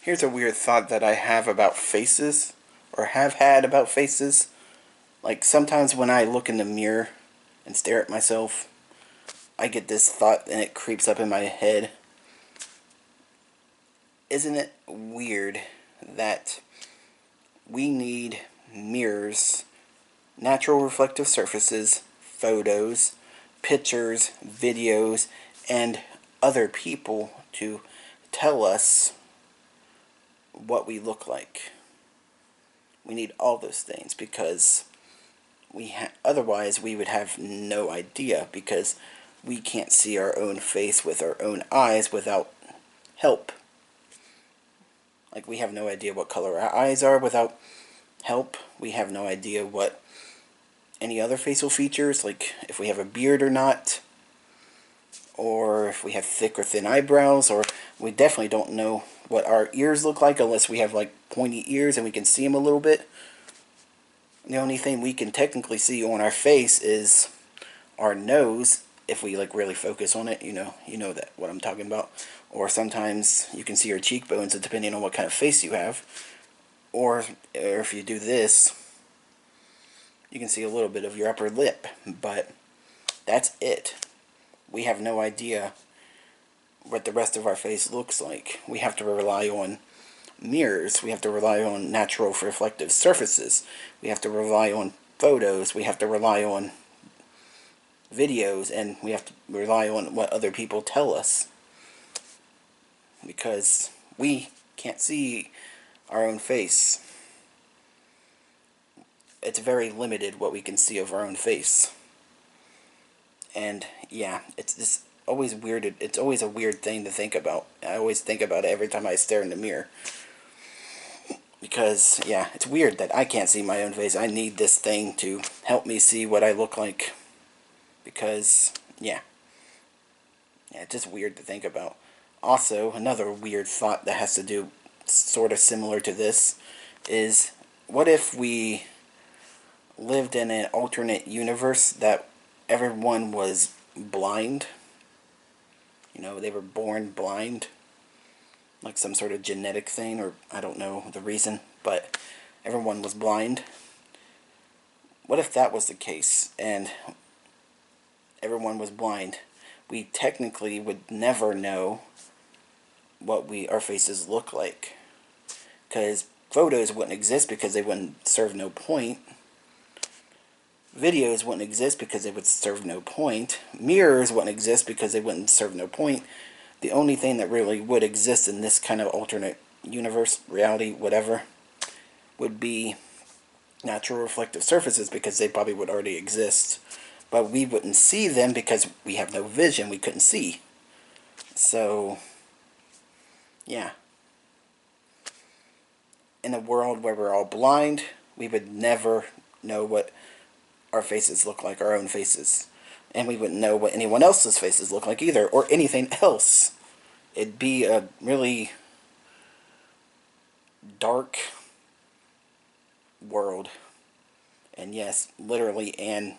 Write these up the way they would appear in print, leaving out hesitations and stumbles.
Here's a weird thought that I have about faces, or have had about faces. Like, sometimes when I look in the mirror and stare at myself, I get this thought and it creeps up in my head. Isn't it weird that we need mirrors, natural reflective surfaces, photos, pictures, videos, and other people to tell us what we look like? We need all those things because otherwise we would have no idea, because we can't see our own face with our own eyes without help. Like, we have no idea what color our eyes are without help. We have no idea what any other facial features, like if we have a beard or not, or if we have thick or thin eyebrows, or we definitely don't know what our ears look like unless we have like pointy ears and we can see them a little bit. The only thing we can technically see on our face is our nose, if we like really focus on it. You know that what I'm talking about. Or sometimes you can see your cheekbones, depending on what kind of face you have. Or if you do this, you can see a little bit of your upper lip, but that's it. We have no idea what the rest of our face looks like. We have to rely on mirrors. We have to rely on natural reflective surfaces. We have to rely on photos. We have to rely on videos, and we have to rely on what other people tell us, because we can't see our own face. It's very limited what we can see of our own face. And yeah, it's just always weird. It's always a weird thing to think about. I always think about it every time I stare in the mirror. Because, yeah, it's weird that I can't see my own face. I need this thing to help me see what I look like. Because, yeah. Yeah, it's just weird to think about. Also, another weird thought that has to do sort of similar to this is, what if we lived in an alternate universe that everyone was blind? They were born blind. Like some sort of genetic thing, or I don't know the reason, but everyone was blind. What if that was the case, and everyone was blind? We technically would never know what our faces look like, because photos wouldn't exist because they wouldn't serve no point. Videos wouldn't exist because they would serve no point. Mirrors wouldn't exist because they wouldn't serve no point. The only thing that really would exist in this kind of alternate universe, reality, whatever, would be natural reflective surfaces, because they probably would already exist. But we wouldn't see them because we have no vision. We couldn't see. So, yeah. In a world where we're all blind, we would never know what our faces look like, our own faces. And we wouldn't know what anyone else's faces look like either, or anything else. It'd be a really dark world. And yes, literally and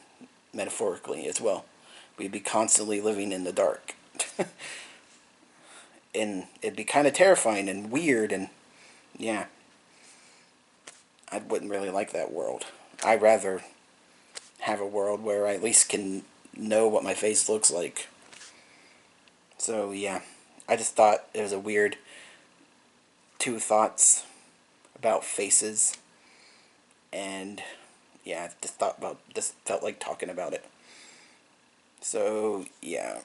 metaphorically as well. We'd be constantly living in the dark. And it'd be kind of terrifying and weird, and yeah. I wouldn't really like that world. I'd rather have a world where I at least can know what my face looks like. So yeah, I just thought it was a weird two thoughts about faces, and yeah, just felt like talking about it. So yeah,